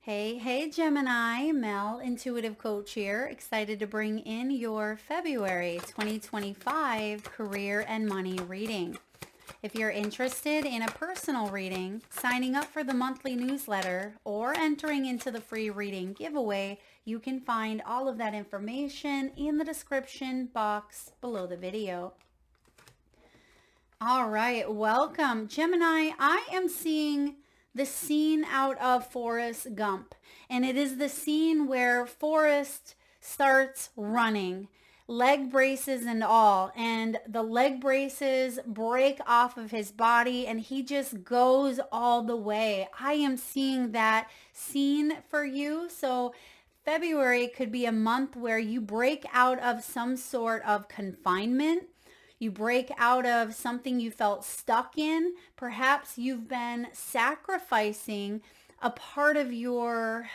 Hey, Gemini, Mel, Intuitive Coach here. Excited to bring in your February 2025 career and money reading. If you're interested in a personal reading, signing up for the monthly newsletter, or entering into the free reading giveaway, you can find all of that information in the description box below the video. All right, welcome. Gemini, I am seeing the scene out of Forrest Gump, and it is the scene where Forrest starts running, leg braces and all, and the leg braces break off of his body and he just goes all the way. I am seeing that scene for you. So February could be a month where you break out of some sort of confinement. You break out of something you felt stuck in. Perhaps you've been sacrificing a part of your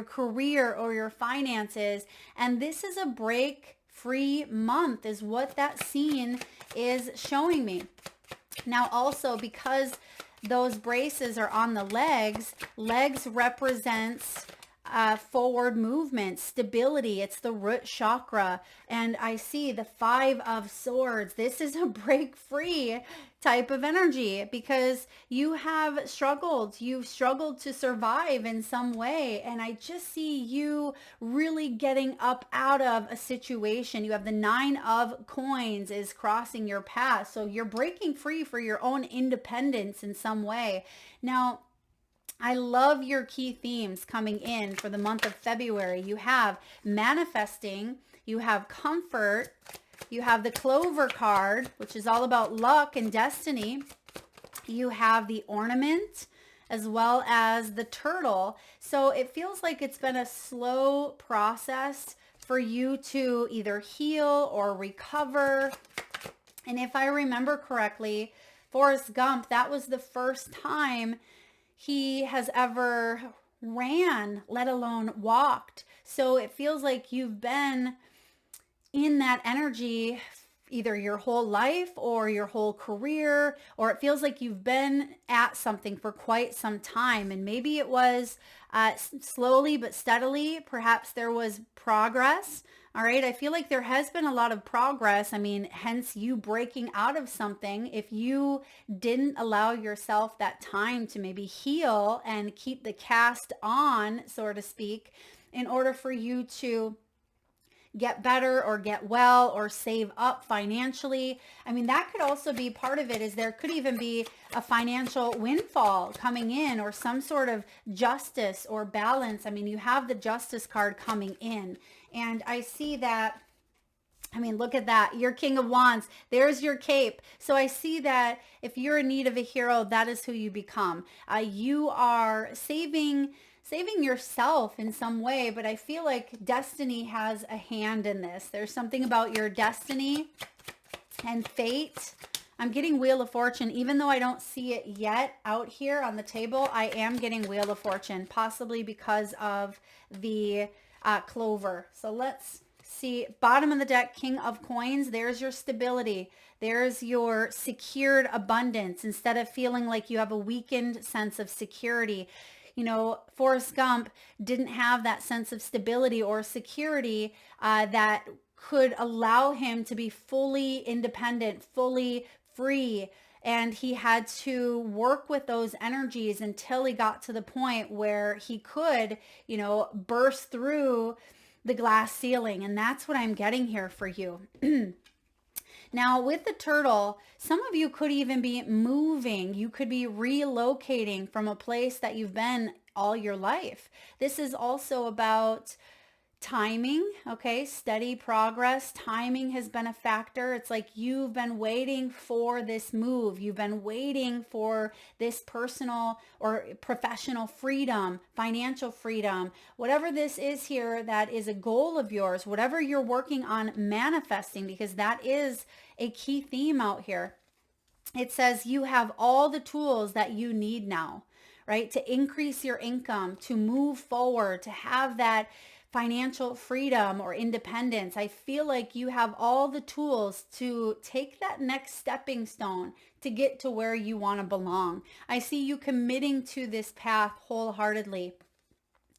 career or your finances, and this is a break free month is what that scene is showing me. Now also, because those braces are on the legs represents forward movement, stability. It's the root chakra. And I see the 5 of Swords. This is a break free type of energy because you have struggled. You've struggled to survive in some way. And I just see you really getting up out of a situation. You have the 9 of Coins is crossing your path. So you're breaking free for your own independence in some way. Now, I love your key themes coming in for the month of February. You have manifesting, you have comfort, you have the Clover card, which is all about luck and destiny. You have the ornament as well as the turtle. So it feels like it's been a slow process for you to either heal or recover. And if I remember correctly, Forrest Gump, that was the first time he has ever ran, let alone walked. So it feels like you've been in that energy either your whole life or your whole career, or it feels like you've been at something for quite some time. And maybe it was slowly but steadily. Perhaps there was progress. All right. I feel like there has been a lot of progress. I mean, hence you breaking out of something. If you didn't allow yourself that time to maybe heal and keep the cast on, so to speak, in order for you to get better or get well or save up financially. I mean, that could also be part of it. Is there could even be a financial windfall coming in or some sort of justice or balance. I mean, you have the Justice card coming in, and I see that. I mean, look at that. You're King of Wands. There's your cape. So I see that if you're in need of a hero, that is who you become. You are saving yourself in some way, but I feel like destiny has a hand in this. There's something about your destiny and fate. I'm getting Wheel of Fortune, even though I don't see it yet out here on the table. I am getting Wheel of Fortune, possibly because of the clover. So let's see. Bottom of the deck, King of Coins. There's your stability. There's your secured abundance instead of feeling like you have a weakened sense of security. You know, Forrest Gump didn't have that sense of stability or security that could allow him to be fully independent, fully free. And he had to work with those energies until he got to the point where he could, burst through the glass ceiling. And that's what I'm getting here for you. Now, with the turtle, some of you could even be moving. You could be relocating from a place that you've been all your life. This is also about timing, okay? Steady progress. Timing has been a factor. It's like you've been waiting for this move. You've been waiting for this personal or professional freedom, financial freedom, whatever this is here that is a goal of yours, whatever you're working on manifesting, because that is a key theme out here. It says you have all the tools that you need now, right? To increase your income, to move forward, to have that financial freedom or independence. I feel like you have all the tools to take that next stepping stone to get to where you want to belong. I see you committing to this path wholeheartedly.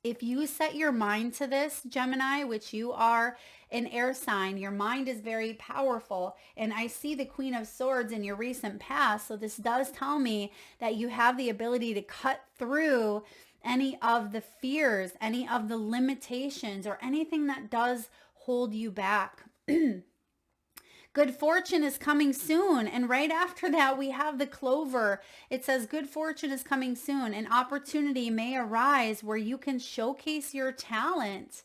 If you set your mind to this, Gemini, which you are an air sign, your mind is very powerful. And I see the Queen of Swords in your recent past. So this does tell me that you have the ability to cut through any of the fears, any of the limitations, or anything that does hold you back. Good fortune is coming soon. And right after that, we have the clover. It says good fortune is coming soon. An opportunity may arise where you can showcase your talent.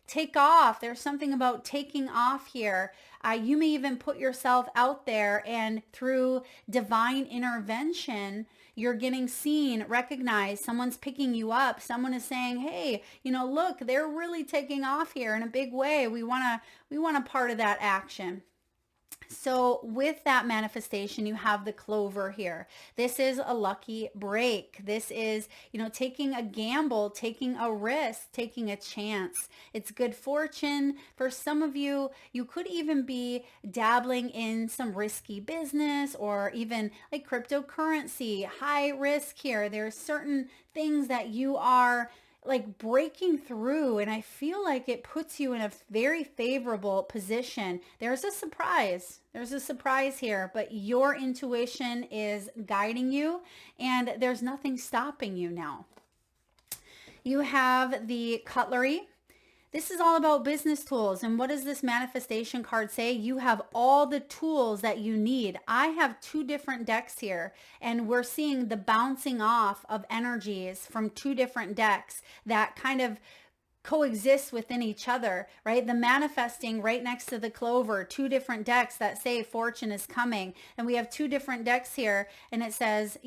Take off. There's something about taking off here. You may even put yourself out there, and through divine intervention, you're getting seen, recognized. Someone's picking you up. Someone is saying, hey, look, they're really taking off here in a big way. We want a part of that action. So with that manifestation, you have the clover here. This is a lucky break. This is, taking a gamble, taking a risk, taking a chance. It's good fortune. For some of you, you could even be dabbling in some risky business, or even like cryptocurrency, high risk here. There's certain things that you are like breaking through, and I feel like it puts you in a very favorable position. There's a surprise here, but your intuition is guiding you, and there's nothing stopping you now. You have the cutlery. This is all about business tools. And what does this manifestation card say? You have all the tools that you need. I have 2 different decks here, and we're seeing the bouncing off of energies from 2 different decks that kind of coexist within each other, right? The manifesting right next to the clover, 2 different decks that say fortune is coming. And we have 2 different decks here, and it says,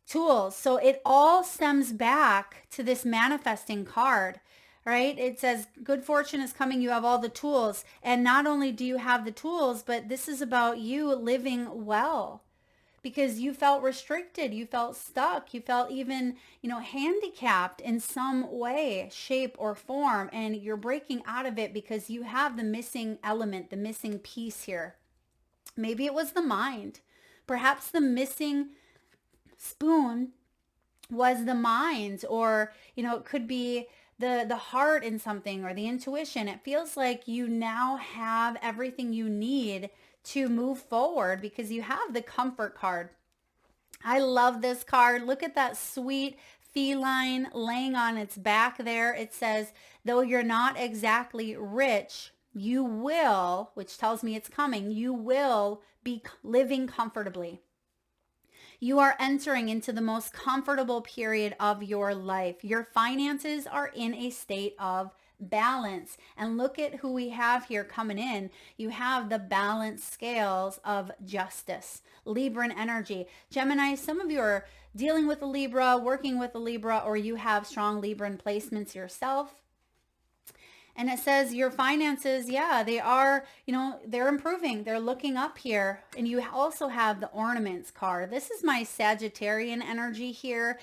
tools. So it all stems back to this manifesting card. Right? It says good fortune is coming. You have all the tools. And not only do you have the tools, but this is about you living well, because you felt restricted. You felt stuck. You felt even, handicapped in some way, shape, or form. And you're breaking out of it because you have the missing element, the missing piece here. Maybe it was the mind. Perhaps the missing spoon was the mind, or, it could be the heart in something, or the intuition. It feels like you now have everything you need to move forward because you have the comfort card. I love this card. Look at that sweet feline laying on its back there. It says, though you're not exactly rich, you will, which tells me it's coming, you will be living comfortably. You are entering into the most comfortable period of your life. Your finances are in a state of balance. And look at who we have here coming in. You have the balanced scales of justice, Libran energy. Gemini, some of you are dealing with a Libra, working with a Libra, or you have strong Libran placements yourself. And it says your finances, they are, they're improving. They're looking up here. And you also have the ornaments card. This is my Sagittarian energy here.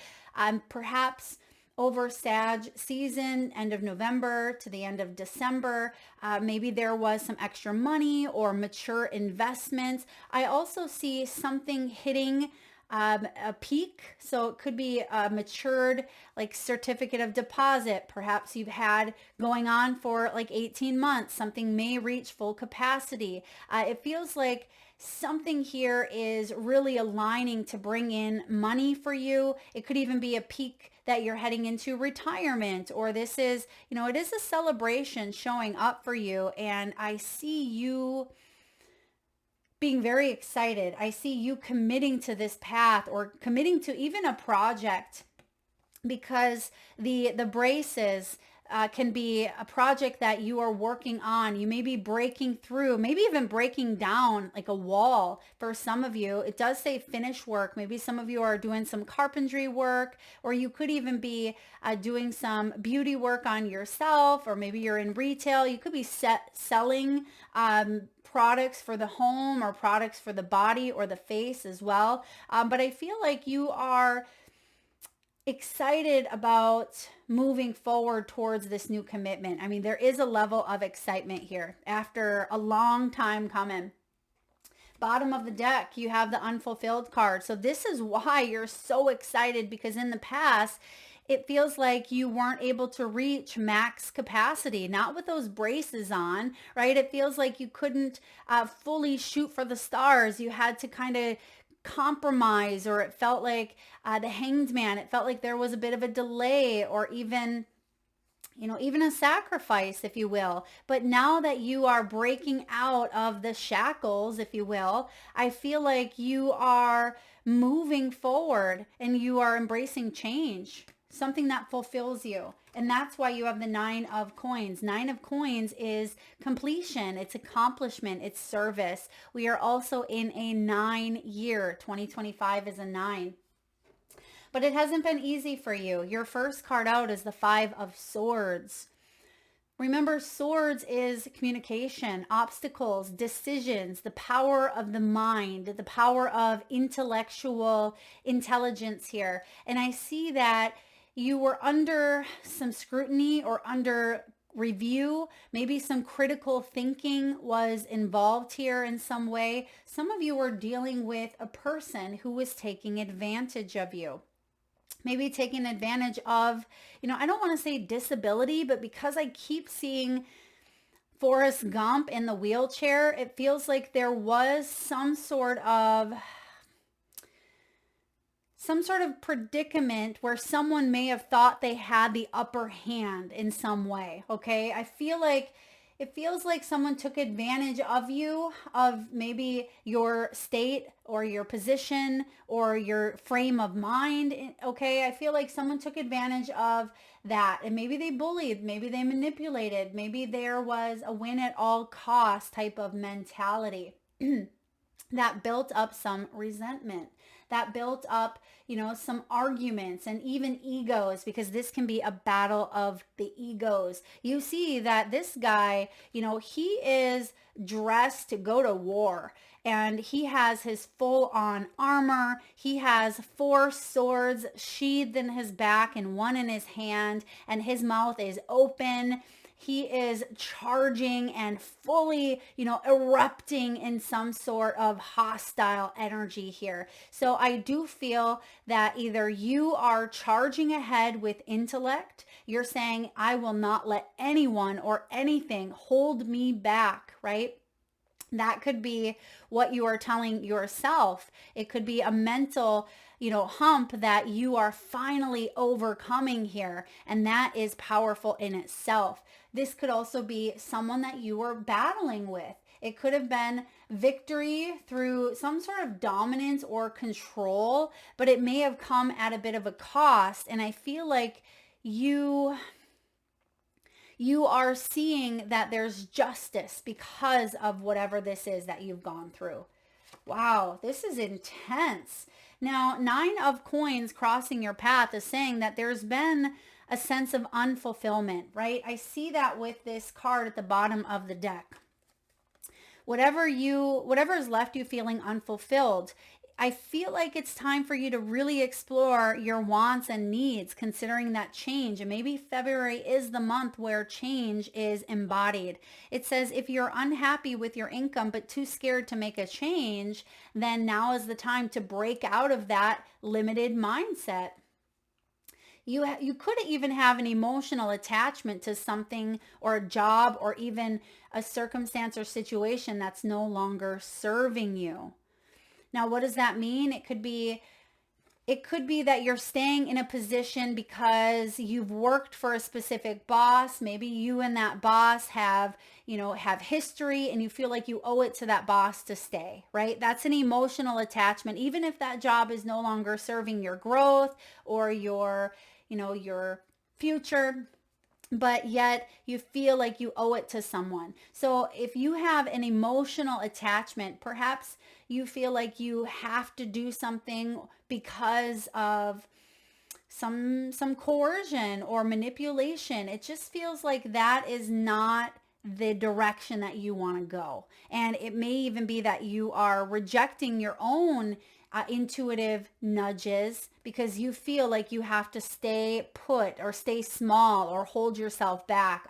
Perhaps over Sag season, end of November to the end of December. Maybe there was some extra money or mature investments. I also see something hitting a peak. So it could be a matured like certificate of deposit. Perhaps you've had going on for like 18 months. Something may reach full capacity. It feels like something here is really aligning to bring in money for you. It could even be a peak that you're heading into retirement, or this is, it is a celebration showing up for you. And I see you being very excited. I see you committing to this path, or committing to even a project, because the braces can be a project that you are working on. You may be breaking through, maybe even breaking down like a wall. For some of you, it does say finish work. Maybe some of you are doing some carpentry work, or you could even be doing some beauty work on yourself, or maybe you're in retail. You could be selling products for the home, or products for the body or the face as well. But I feel like you are excited about moving forward towards this new commitment. I mean, there is a level of excitement here after a long time coming. Bottom of the deck, you have the unfulfilled card. So this is why you're so excited, because in the past, it feels like you weren't able to reach max capacity, not with those braces on, right? It feels like you couldn't fully shoot for the stars. You had to kind of compromise, or it felt like the Hanged Man, it felt like there was a bit of a delay, or even even a sacrifice, if you will. But now that you are breaking out of the shackles, if you will, I feel like you are moving forward and you are embracing change, something that fulfills you. And that's why you have the 9 of coins. 9 of coins is completion, it's accomplishment, it's service. We are also in a 9 year. 2025 is a 9. But it hasn't been easy for you. Your first card out is the 5 of Swords. Remember, swords is communication, obstacles, decisions, the power of the mind, the power of intellectual intelligence here. And I see that you were under some scrutiny or under review. Maybe some critical thinking was involved here in some way. Some of you were dealing with a person who was taking advantage of you. Maybe taking advantage of, I don't want to say disability, but because I keep seeing Forrest Gump in the wheelchair, it feels like there was some sort of predicament where someone may have thought they had the upper hand in some way. Okay. It feels like someone took advantage of you, of maybe your state or your position or your frame of mind. Okay. I feel like someone took advantage of that, and maybe they bullied, maybe they manipulated, maybe there was a win at all cost type of mentality that built up some resentment, that built up, some arguments and even egos, because this can be a battle of the egos. You see that this guy, he is dressed to go to war, and he has his full on armor. He has 4 swords sheathed in his back and 1 in his hand, and his mouth is open. He is charging and fully, erupting in some sort of hostile energy here. So I do feel that either you are charging ahead with intellect, you're saying, I will not let anyone or anything hold me back, right? That could be what you are telling yourself. It could be a mental, hump that you are finally overcoming here. And that is powerful in itself. This could also be someone that you were battling with. It could have been victory through some sort of dominance or control, but it may have come at a bit of a cost. And I feel like you are seeing that there's justice because of whatever this is that you've gone through. Wow, this is intense. Now, 9 of coins crossing your path is saying that there's been a sense of unfulfillment, right? I see that with this card at the bottom of the deck. Whatever is left you feeling unfulfilled, I feel like it's time for you to really explore your wants and needs, considering that change. And maybe February is the month where change is embodied. It says if you're unhappy with your income but too scared to make a change, then now is the time to break out of that limited mindset. You could even have an emotional attachment to something or a job or even a circumstance or situation that's no longer serving you. Now, what does that mean? It could be that you're staying in a position because you've worked for a specific boss. Maybe you and that boss have history, and you feel like you owe it to that boss to stay, right? That's an emotional attachment, even if that job is no longer serving your growth or your future, but yet you feel like you owe it to someone. So if you have an emotional attachment, perhaps you feel like you have to do something because of some coercion or manipulation. It just feels like that is not the direction that you want to go. And it may even be that you are rejecting your own intuitive nudges because you feel like you have to stay put or stay small or hold yourself back.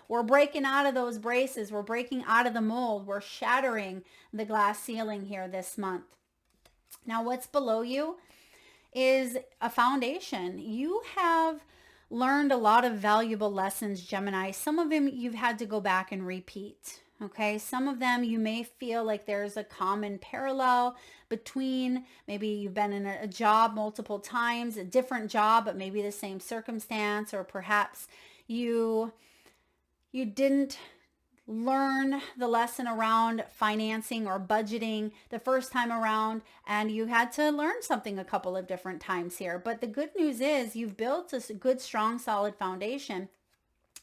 We're breaking out of those braces. We're breaking out of the mold. We're shattering the glass ceiling here this month. Now, what's below you is a foundation. You have learned a lot of valuable lessons, Gemini. Some of them you've had to go back and repeat. Okay, some of them you may feel like there's a common parallel between, maybe you've been in a job multiple times, a different job, but maybe the same circumstance, or perhaps you didn't learn the lesson around financing or budgeting the first time around, and you had to learn something a couple of different times here. But the good news is you've built a good, strong, solid foundation.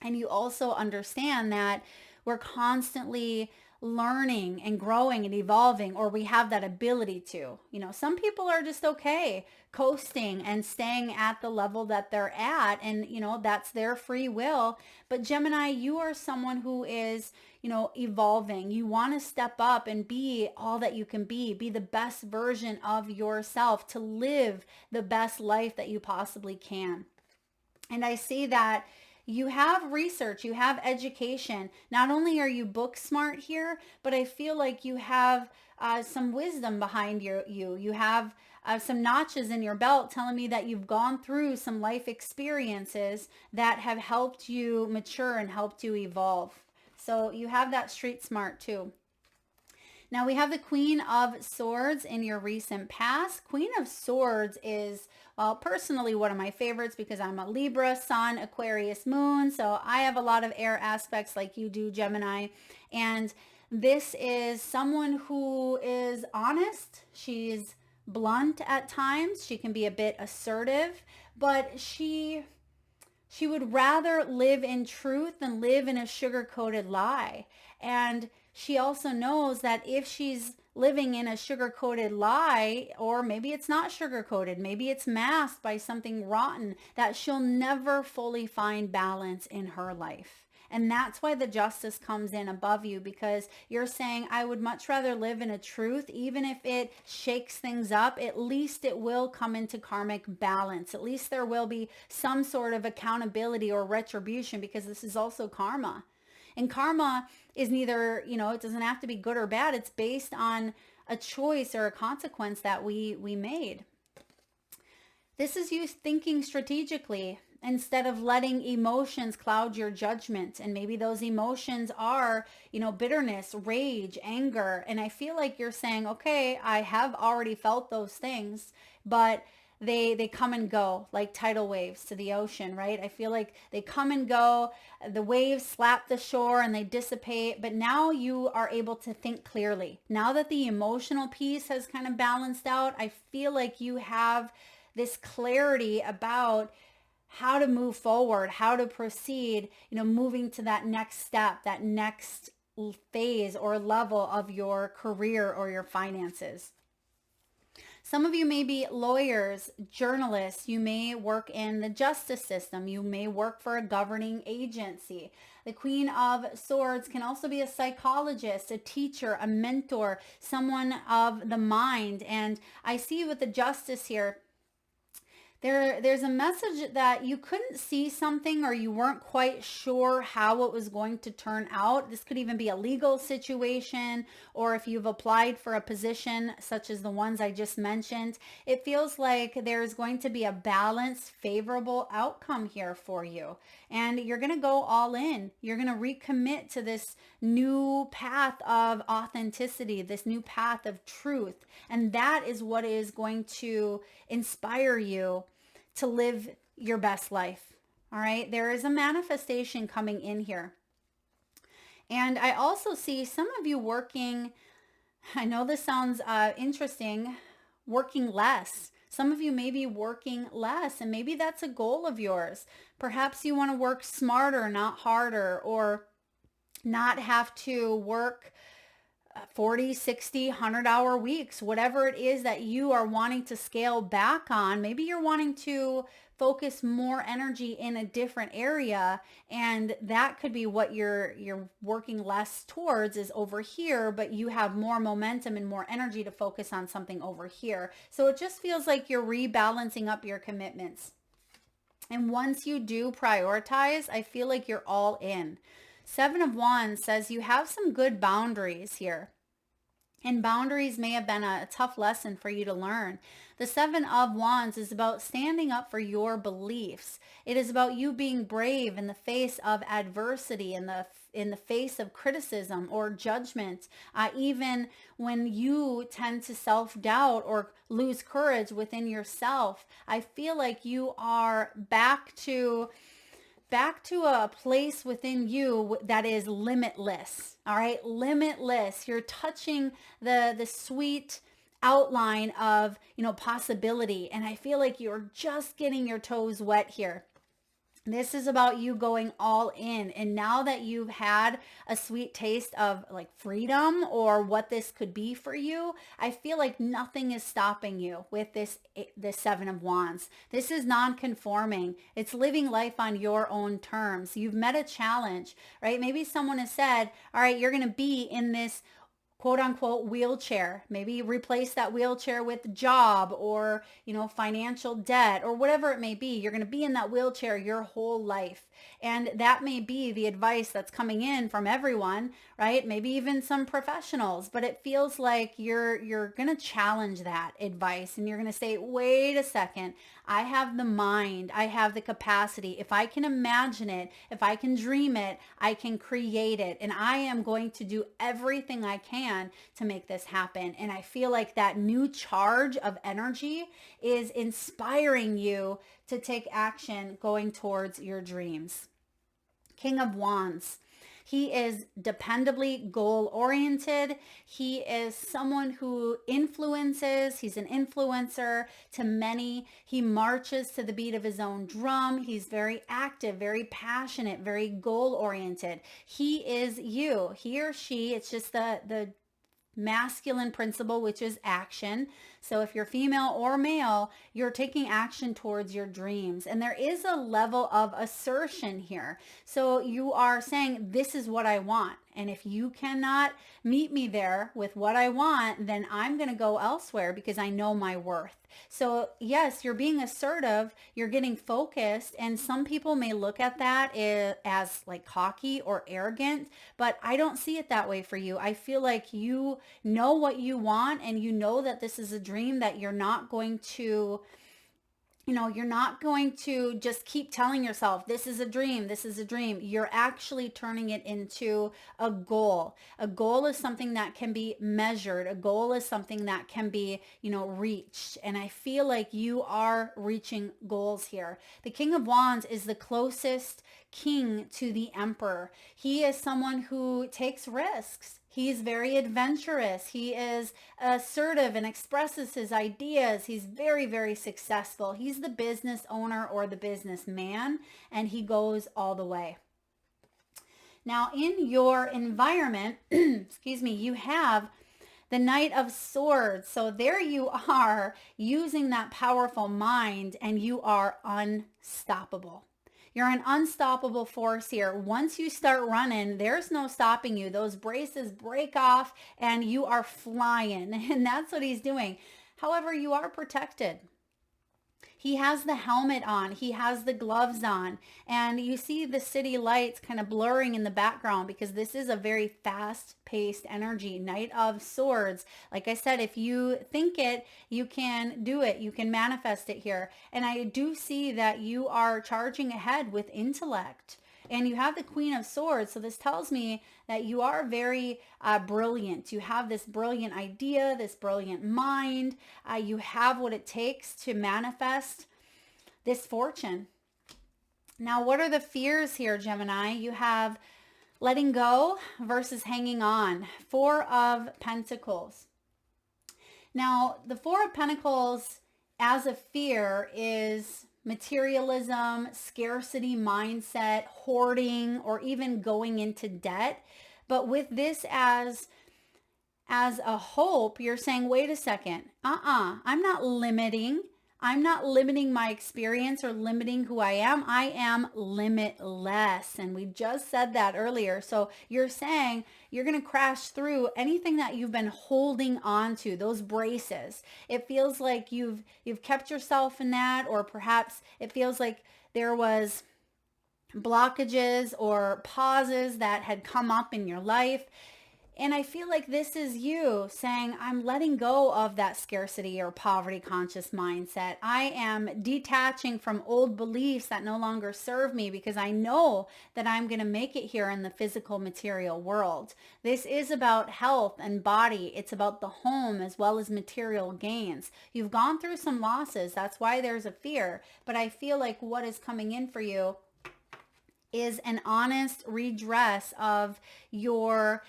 And you also understand that we're constantly learning and growing and evolving, or we have that ability to. Some people are just okay coasting and staying at the level that they're at, and that's their free will. But Gemini, you are someone who is evolving. You want to step up and be all that you can be the best version of yourself, to live the best life that you possibly can. And I see that you have research, you have education. Not only are you book smart here, but I feel like you have some wisdom behind you. You have some notches in your belt telling me that you've gone through some life experiences that have helped you mature and helped you evolve. So you have that street smart too. Now we have the Queen of Swords in your recent past. Queen of Swords is, well, personally one of my favorites because I'm a Libra, Sun, Aquarius, Moon. So I have a lot of air aspects like you do, Gemini. And this is someone who is honest. She's blunt at times. She can be a bit assertive, but she would rather live in truth than live in a sugar-coated lie. And she also knows that if she's living in a sugar-coated lie, or maybe it's not sugar-coated, maybe it's masked by something rotten, that she'll never fully find balance in her life. And that's why the Justice comes in above you, because you're saying, I would much rather live in a truth, even if it shakes things up, at least it will come into karmic balance. At least there will be some sort of accountability or retribution, because this is also karma. And karma is neither, it doesn't have to be good or bad. It's based on a choice or a consequence that we made. This is you thinking strategically instead of letting emotions cloud your judgment. And maybe those emotions are, bitterness, rage, anger. And I feel like you're saying, okay, I have already felt those things, but they come and go like tidal waves to the ocean, right? I feel like they come and go. The waves slap the shore and they dissipate. But now you are able to think clearly. Now that the emotional piece has kind of balanced out, I feel like you have this clarity about how to move forward, how to proceed, moving to that next step, that next phase or level of your career or your finances. Some of you may be lawyers, journalists. You may work in the justice system. You may work for a governing agency. The Queen of Swords can also be a psychologist, a teacher, a mentor, someone of the mind. And I see with the Justice here, there's a message that you couldn't see something, or you weren't quite sure how it was going to turn out. This could even be a legal situation, or if you've applied for a position such as the ones I just mentioned, it feels like there's going to be a balanced, favorable outcome here for you. And you're going to go all in. You're going to recommit to this new path of authenticity, this new path of truth. And that is what is going to inspire you to live your best life. All right. There is a manifestation coming in here. And I also see some of you working, I know this sounds interesting, working less. Some of you may be working less, and maybe that's a goal of yours. Perhaps you want to work smarter, not harder, or not have to work 40, 60, 100-hour weeks, whatever it is that you are wanting to scale back on. Maybe you're wanting to focus more energy in a different area, and that could be what you're working less towards is over here, but you have more momentum and more energy to focus on something over here. So it just feels like you're rebalancing up your commitments. And once you do prioritize, I feel like you're all in. 7 of Wands says you have some good boundaries here. And boundaries may have been a tough lesson for you to learn. The Seven of Wands is about standing up for your beliefs. It is about you being brave in the face of adversity, in the face of criticism or judgment, even when you tend to self-doubt or lose courage within yourself. I feel like you are back to a place within you that is limitless. All right, limitless. You're touching the sweet outline of, possibility, and I feel like you're just getting your toes wet here. This is about you going all in. And now that you've had a sweet taste of like freedom or what this could be for you, I feel like nothing is stopping you with this Seven of Wands. This is non-conforming. It's living life on your own terms. You've met a challenge, right? Maybe someone has said, all right, you're going to be in this quote unquote wheelchair. Maybe replace that wheelchair with job or, financial debt or whatever it may be. You're going to be in that wheelchair your whole life. And that may be the advice that's coming in from everyone, right? Maybe even some professionals, but it feels like you're going to challenge that advice and you're going to say, wait a second, I have the mind, I have the capacity. If I can imagine it, if I can dream it, I can create it. And I am going to do everything I can to make this happen. And I feel like that new charge of energy is inspiring you to take action going towards your dreams. King of Wands. He is dependably goal-oriented. He is someone who influences. He's an influencer to many. He marches to the beat of his own drum. He's very active, very passionate, very goal-oriented. He is you. He or she, it's just the masculine principle, which is action. So if you're female or male, you're taking action towards your dreams. And there is a level of assertion here. So you are saying, this is what I want. And if you cannot meet me there with what I want, then I'm going to go elsewhere because I know my worth. So yes, you're being assertive, you're getting focused, and some people may look at that as like cocky or arrogant, but I don't see it that way for you. I feel like you know what you want and you know that this is a dream that you're not going to you're not going to just keep telling yourself, this is a dream, this is a dream. You're actually turning it into a goal. A goal is something that can be measured. A goal is something that can be, reached. And I feel like you are reaching goals here. The King of Wands is the closest king to the Emperor. He is someone who takes risks. He's very adventurous. He is assertive and expresses his ideas. He's very, very successful. He's the business owner or the businessman, and he goes all the way. Now, in your environment, excuse me, you have the Knight of Swords. So there you are using that powerful mind, and you are unstoppable. You're an unstoppable force here. Once you start running, there's no stopping you. Those braces break off and you are flying. And that's what he's doing. However, you are protected. He has the helmet on. He has the gloves on. And you see the city lights kind of blurring in the background because this is a very fast-paced energy. Knight of Swords. Like I said, if you think it, you can do it. You can manifest it here. And I do see that you are charging ahead with intellect. And you have the Queen of Swords. So this tells me that you are very brilliant. You have this brilliant idea, this brilliant mind. You have what it takes to manifest this fortune. Now, what are the fears here, Gemini? You have letting go versus hanging on. Four of Pentacles. Now, the Four of Pentacles as a fear is materialism, scarcity mindset, hoarding, or even going into debt. But with this as a hope, you're saying, wait a second, I'm not limiting. I'm not limiting my experience or limiting who I am. I am limitless. And we just said that earlier. So you're saying you're going to crash through anything that you've been holding on to, those braces. It feels like you've kept yourself in that, or perhaps it feels like there was blockages or pauses that had come up in your life. And I feel like this is you saying, I'm letting go of that scarcity or poverty conscious mindset. I am detaching from old beliefs that no longer serve me because I know that I'm going to make it here in the physical material world. This is about health and body. It's about the home as well as material gains. You've gone through some losses. That's why there's a fear. But I feel like what is coming in for you is an honest redress of your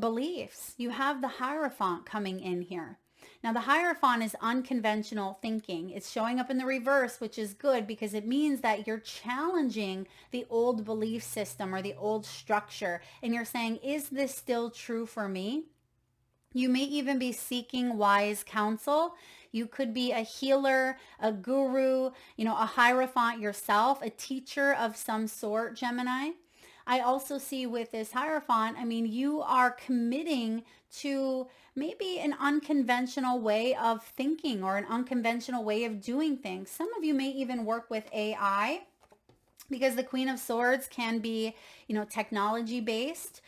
beliefs. You have the Hierophant coming in here. Now the Hierophant is unconventional thinking. It's showing up in the reverse, which is good because it means that you're challenging the old belief system or the old structure. And you're saying, is this still true for me? You may even be seeking wise counsel. You could be a healer, a guru, a Hierophant yourself, a teacher of some sort, Gemini. I also see with this Hierophant, you are committing to maybe an unconventional way of thinking or an unconventional way of doing things. Some of you may even work with AI because the Queen of Swords can be, technology based.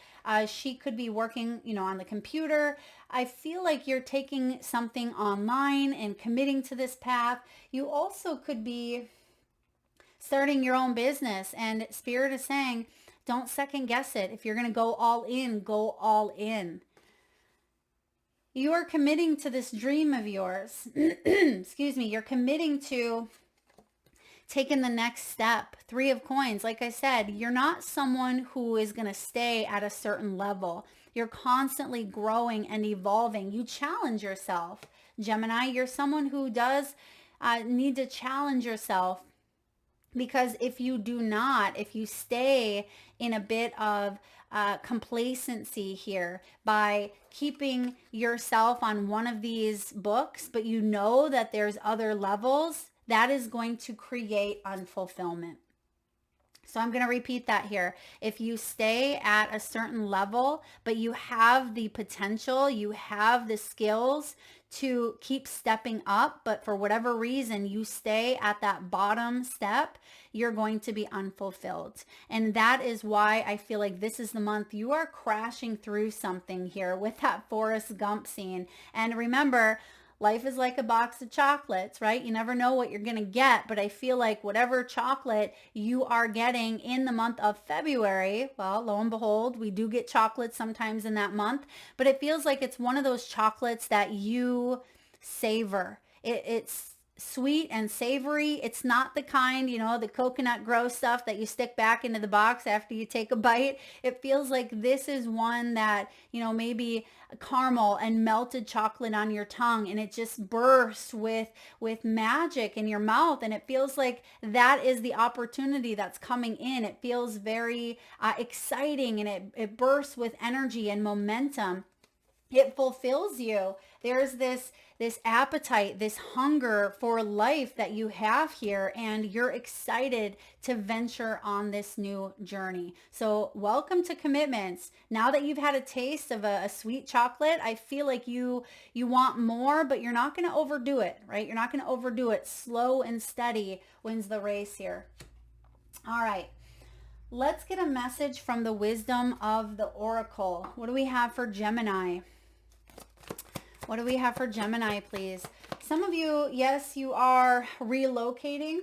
She could be working, on the computer. I feel like you're taking something online and committing to this path. You also could be starting your own business, and Spirit is saying, don't second guess it. If you're going to go all in, go all in. You are committing to this dream of yours. Excuse me. You're committing to taking the next step. 3 of Coins. Like I said, you're not someone who is going to stay at a certain level. You're constantly growing and evolving. You challenge yourself. Gemini, you're someone who does need to challenge yourself. Because if you do not, if you stay in a bit of complacency here by keeping yourself on one of these books, but you know that there's other levels, that is going to create unfulfillment. So I'm going to repeat that here. If you stay at a certain level, but you have the potential, you have the skills to keep stepping up, but for whatever reason you stay at that bottom step, you're going to be unfulfilled. And that is why I feel like this is the month you are crashing through something here with that Forrest Gump scene. And remember, life is like a box of chocolates, right? You never know what you're going to get, but I feel like whatever chocolate you are getting in the month of February, well, lo and behold, we do get chocolates sometimes in that month, but it feels like it's one of those chocolates that you savor. It's sweet and savory. It's not the kind, the coconut gross stuff that you stick back into the box after you take a bite. It feels like this is one that, maybe caramel and melted chocolate on your tongue, and it just bursts with magic in your mouth. And it feels like that is the opportunity that's coming in. It feels very exciting, and it bursts with energy and momentum. It fulfills you. There's this appetite, this hunger for life that you have here, and you're excited to venture on this new journey. So welcome to Commitments. Now that you've had a taste of a sweet chocolate, I feel like you want more, but you're not going to overdo it, right? You're not going to overdo it. Slow and steady wins the race here. All right. Let's get a message from the wisdom of the Oracle. What do we have for Gemini? What do we have for Gemini, please? Some of you, yes, you are relocating.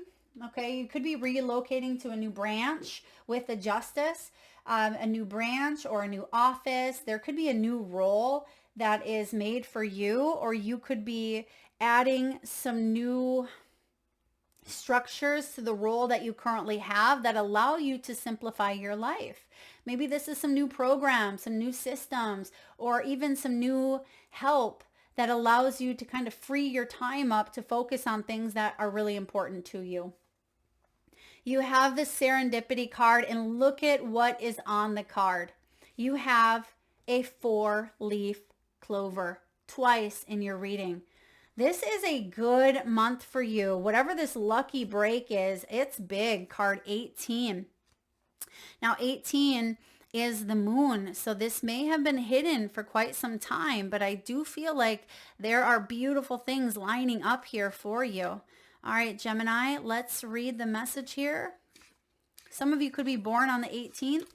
Okay, you could be relocating to a new branch with the Justice, a new branch or a new office. There could be a new role that is made for you, or you could be adding some new structures to the role that you currently have that allow you to simplify your life. Maybe this is some new programs, some new systems, or even some new help that allows you to kind of free your time up to focus on things that are really important to you. You have the Serendipity card, and look at what is on the card. You have a 4-leaf clover twice in your reading. This is a good month for you. Whatever this lucky break is, it's big. Card 18. Now 18 is the moon. So this may have been hidden for quite some time, but I do feel like there are beautiful things lining up here for you. All right, Gemini, let's read the message here. Some of you could be born on the 18th.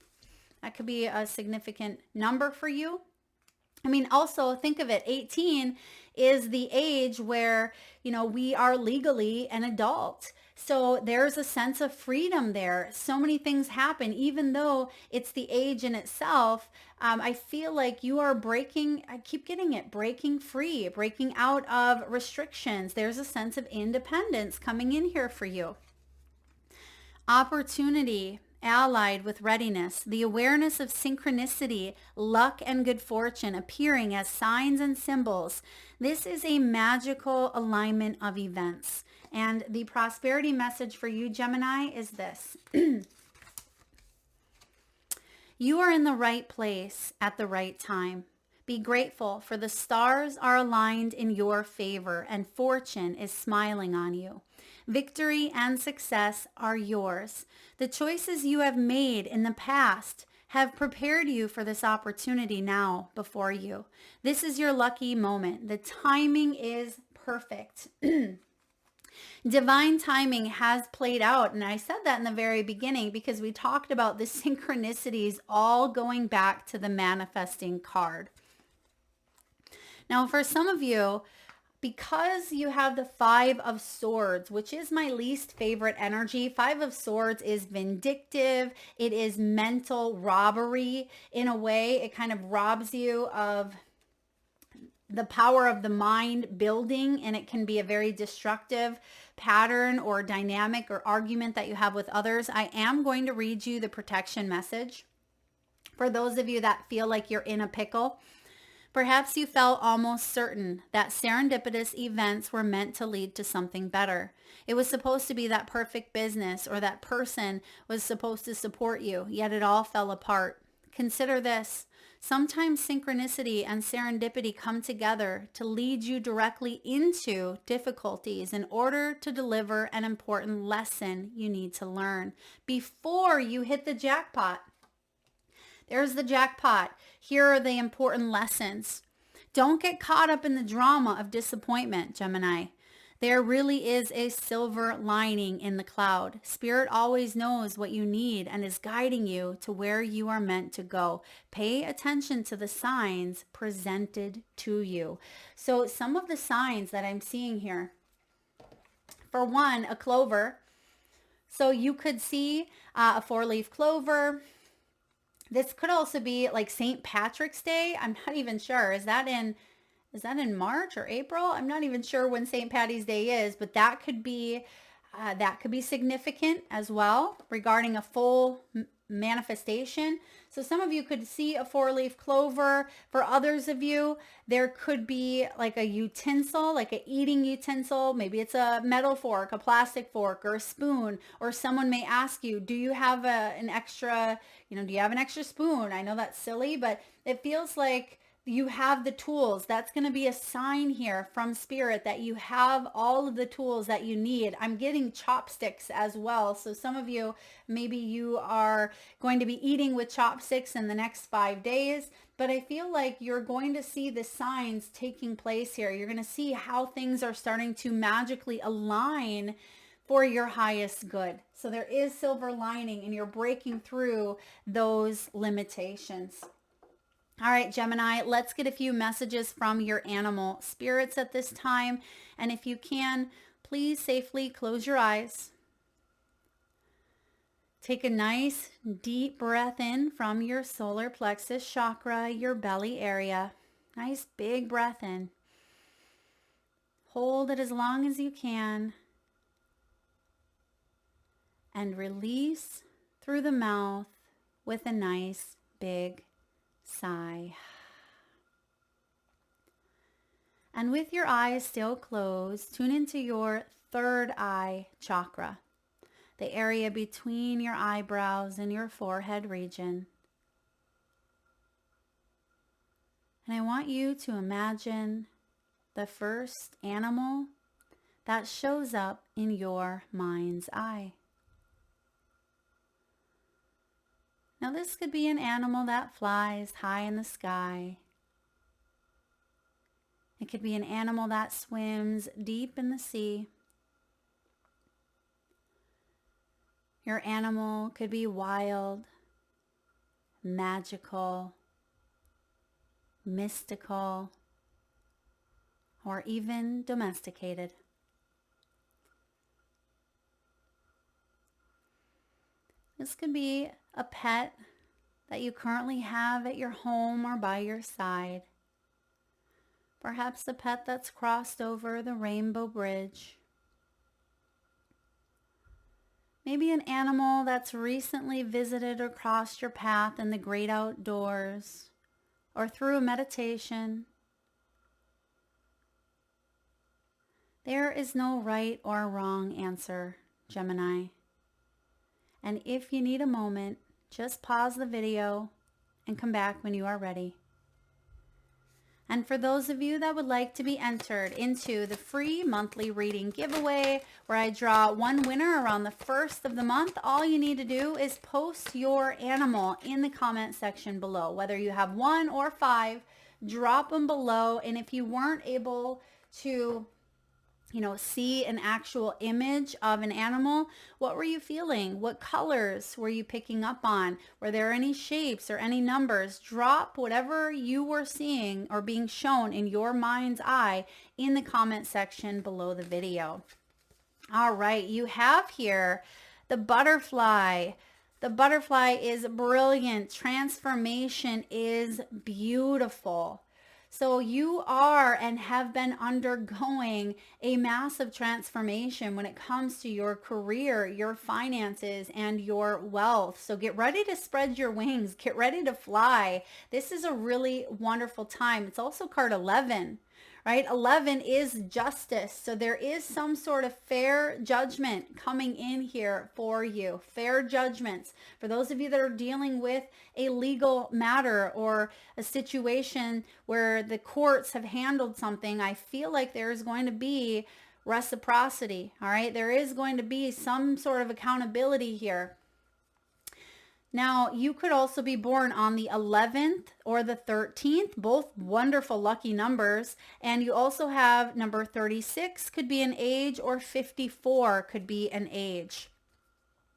That could be a significant number for you. I mean, also think of it, 18 is the age where, we are legally an adult. So there's a sense of freedom there. So many things happen, even though it's the age in itself. I feel like you are breaking, I keep getting it, breaking free, breaking out of restrictions. There's a sense of independence coming in here for you. Opportunity allied with readiness, the awareness of synchronicity, luck, and good fortune appearing as signs and symbols. This is a magical alignment of events. And the prosperity message for you, Gemini, is this. You are in the right place at the right time. Be grateful, for the stars are aligned in your favor and fortune is smiling on you. Victory and success are yours. The choices you have made in the past have prepared you for this opportunity now before you. This is your lucky moment. The timing is perfect. Divine timing has played out. And I said that in the very beginning because we talked about the synchronicities all going back to the manifesting card. Now, for some of you, because you have the Five of Swords, which is my least favorite energy. Five of Swords is vindictive. It is mental robbery. In a way, it kind of robs you of the power of the mind building, and it can be a very destructive pattern or dynamic or argument that you have with others. I am going to read you the protection message for those of you that feel like you're in a pickle. Perhaps you felt almost certain that serendipitous events were meant to lead to something better. It was supposed to be that perfect business, or that person was supposed to support you, yet it all fell apart. Consider this. Sometimes synchronicity and serendipity come together to lead you directly into difficulties in order to deliver an important lesson you need to learn before you hit the jackpot. There's the jackpot. Here are the important lessons. Don't get caught up in the drama of disappointment, Gemini. There really is a silver lining in the cloud. Spirit always knows what you need and is guiding you to where you are meant to go. Pay attention to the signs presented to you. So some of the signs that I'm seeing here. For one, a clover. So you could see a four-leaf clover. This could also be like St. Patrick's Day. I'm not even sure. Is that in March or April? I'm not even sure when St. Patty's Day is, but that could be significant as well regarding a full manifestation. So some of you could see a four-leaf clover. For others of you, there could be like a utensil, like an eating utensil. Maybe it's a metal fork, a plastic fork, or a spoon. Or someone may ask you, do you have an extra spoon? I know that's silly, but it feels like you have the tools. That's going to be a sign here from Spirit that you have all of the tools that you need. I'm getting chopsticks as well. So some of you, maybe you are going to be eating with chopsticks in the next 5 days, but I feel like you're going to see the signs taking place here. You're going to see how things are starting to magically align for your highest good. So there is silver lining and you're breaking through those limitations. All right, Gemini, let's get a few messages from your animal spirits at this time. And if you can, please safely close your eyes. Take a nice deep breath in from your solar plexus chakra, your belly area. Nice big breath in. Hold it as long as you can. And release through the mouth with a nice big sigh. And with your eyes still closed, tune into your third eye chakra, the area between your eyebrows and your forehead region. And I want you to imagine the first animal that shows up in your mind's eye. Now this could be an animal that flies high in the sky. It could be an animal that swims deep in the sea. Your animal could be wild, magical, mystical, or even domesticated. This could be a pet that you currently have at your home or by your side. Perhaps a pet that's crossed over the rainbow bridge. Maybe an animal that's recently visited or crossed your path in the great outdoors or through a meditation. There is no right or wrong answer, Gemini. And if you need a moment, just pause the video and come back when you are ready. And for those of you that would like to be entered into the free monthly reading giveaway, where I draw one winner around the first of the month, all you need to do is post your animal in the comment section below. Whether you have 1 or 5, drop them below. And if you weren't able to see an actual image of an animal, what were you feeling? What colors were you picking up on? Were there any shapes or any numbers? Drop whatever you were seeing or being shown in your mind's eye in the comment section below the video. All right, you have here the butterfly. The butterfly is brilliant. Transformation is beautiful. So you are and have been undergoing a massive transformation when it comes to your career, your finances, and your wealth. So get ready to spread your wings. Get ready to fly. This is a really wonderful time. It's also card 11. Right? 11 is justice. So there is some sort of fair judgment coming in here for you. Fair judgments. For those of you that are dealing with a legal matter or a situation where the courts have handled something, I feel like there is going to be reciprocity. All right? There is going to be some sort of accountability here. Now, you could also be born on the 11th or the 13th, both wonderful lucky numbers. And you also have number 36 could be an age, or 54 could be an age.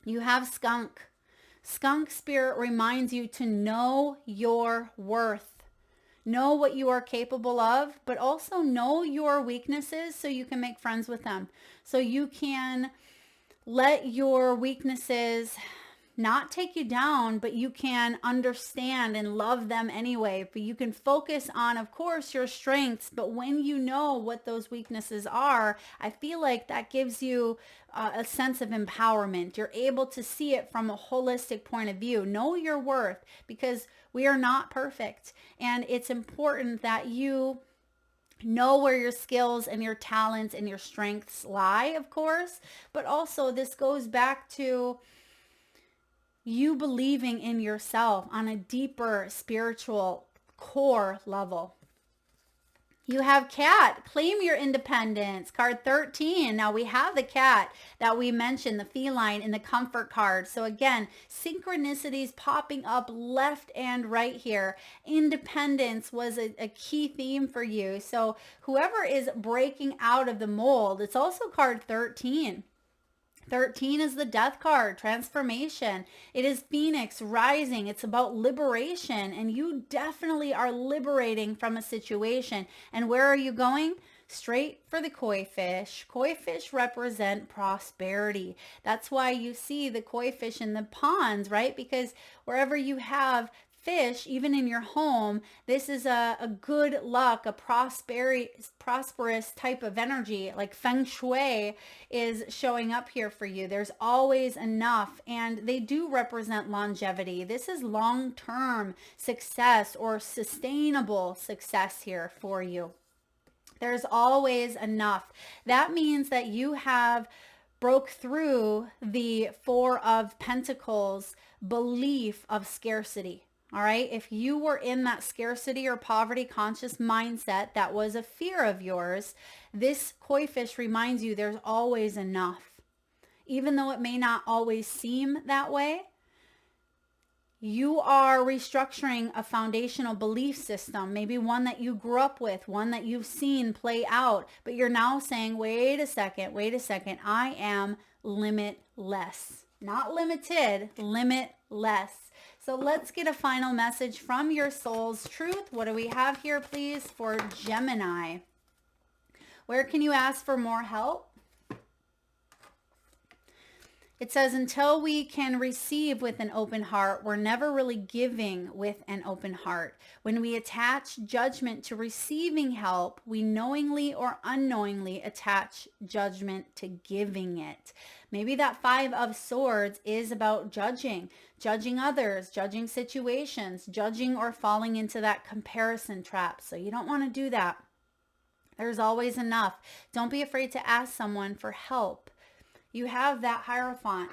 You have skunk. Skunk spirit reminds you to know your worth. Know what you are capable of, but also know your weaknesses so you can make friends with them. So you can let your weaknesses not take you down, but you can understand and love them anyway. But you can focus on, of course, your strengths. But when you know what those weaknesses are, I feel like that gives you a sense of empowerment. You're able to see it from a holistic point of view. Know your worth, because we are not perfect. And it's important that you know where your skills and your talents and your strengths lie, of course. But also this goes back to you believing in yourself on a deeper spiritual core level. You have cat. Claim your independence. Card 13. Now we have the cat that we mentioned, the feline, in the comfort card. So again, synchronicities popping up left and right here. Independence was a key theme for you. So whoever is breaking out of the mold, it's also card 13. 13 is the death card, transformation. It is Phoenix rising. It's about liberation, and you definitely are liberating from a situation. And where are you going? Straight for the koi fish. Koi fish represent prosperity. That's why you see the koi fish in the ponds, right? Because wherever you have fish, even in your home, this is a good luck, a prosperous type of energy. Like feng shui is showing up here for you. There's always enough, and they do represent longevity. This is long-term success or sustainable success here for you. There's always enough. That means that you have broke through the Four of Pentacles belief of scarcity. All right. If you were in that scarcity or poverty conscious mindset, that was a fear of yours, this koi fish reminds you there's always enough. Even though it may not always seem that way, you are restructuring a foundational belief system, maybe one that you grew up with, one that you've seen play out, but you're now saying, wait a second, I am limitless. Not limited, limitless. So let's get a final message from your soul's truth. What do we have here, please, for Gemini? Where can you ask for more help? It says, until we can receive with an open heart, we're never really giving with an open heart. When we attach judgment to receiving help, we knowingly or unknowingly attach judgment to giving it. Maybe that Five of Swords is about judging others, judging situations, judging or falling into that comparison trap. So you don't want to do that. There's always enough. Don't be afraid to ask someone for help. You have that Hierophant.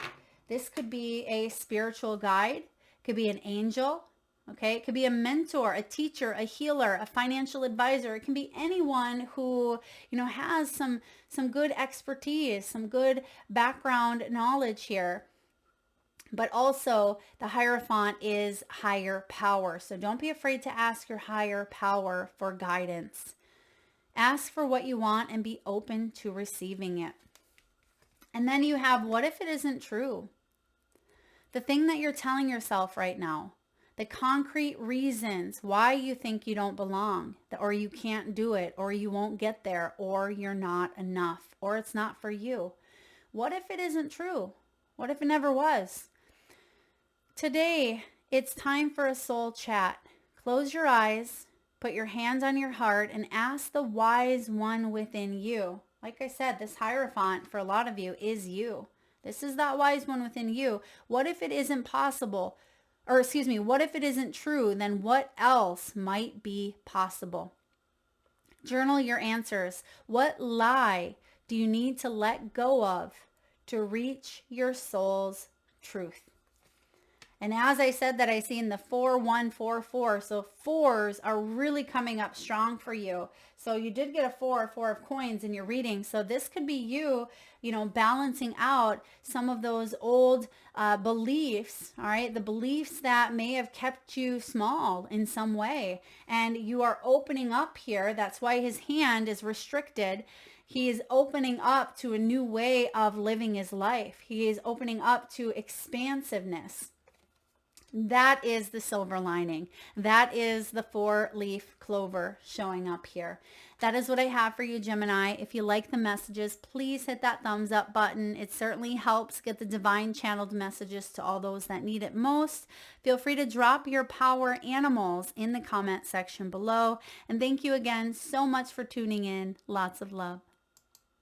This could be a spiritual guide, could be an angel, okay? It could be a mentor, a teacher, a healer, a financial advisor. It can be anyone who, has some good expertise, some good background knowledge here. But also the Hierophant is higher power. So don't be afraid to ask your higher power for guidance. Ask for what you want and be open to receiving it. And then you have, what if it isn't true? The thing that you're telling yourself right now, the concrete reasons why you think you don't belong, or you can't do it, or you won't get there, or you're not enough, or it's not for you. What if it isn't true? What if it never was? Today, it's time for a soul chat. Close your eyes, put your hands on your heart, and ask the wise one within you. Like I said, this Hierophant for a lot of you is you. This is that wise one within you. What if it isn't possible? What if it isn't true? Then what else might be possible? Journal your answers. What lie do you need to let go of to reach your soul's truth? And as I said that, I see in the 4-1-4-4. So fours are really coming up strong for you. So you did get a four of coins in your reading. So this could be you, balancing out some of those old beliefs, all right? The beliefs that may have kept you small in some way. And you are opening up here. That's why his hand is restricted. He is opening up to a new way of living his life. He is opening up to expansiveness. That is the silver lining. That is the 4-leaf clover showing up here. That is what I have for you, Gemini. If you like the messages, please hit that thumbs up button. It certainly helps get the divine channeled messages to all those that need it most. Feel free to drop your power animals in the comment section below. And thank you again so much for tuning in. Lots of love.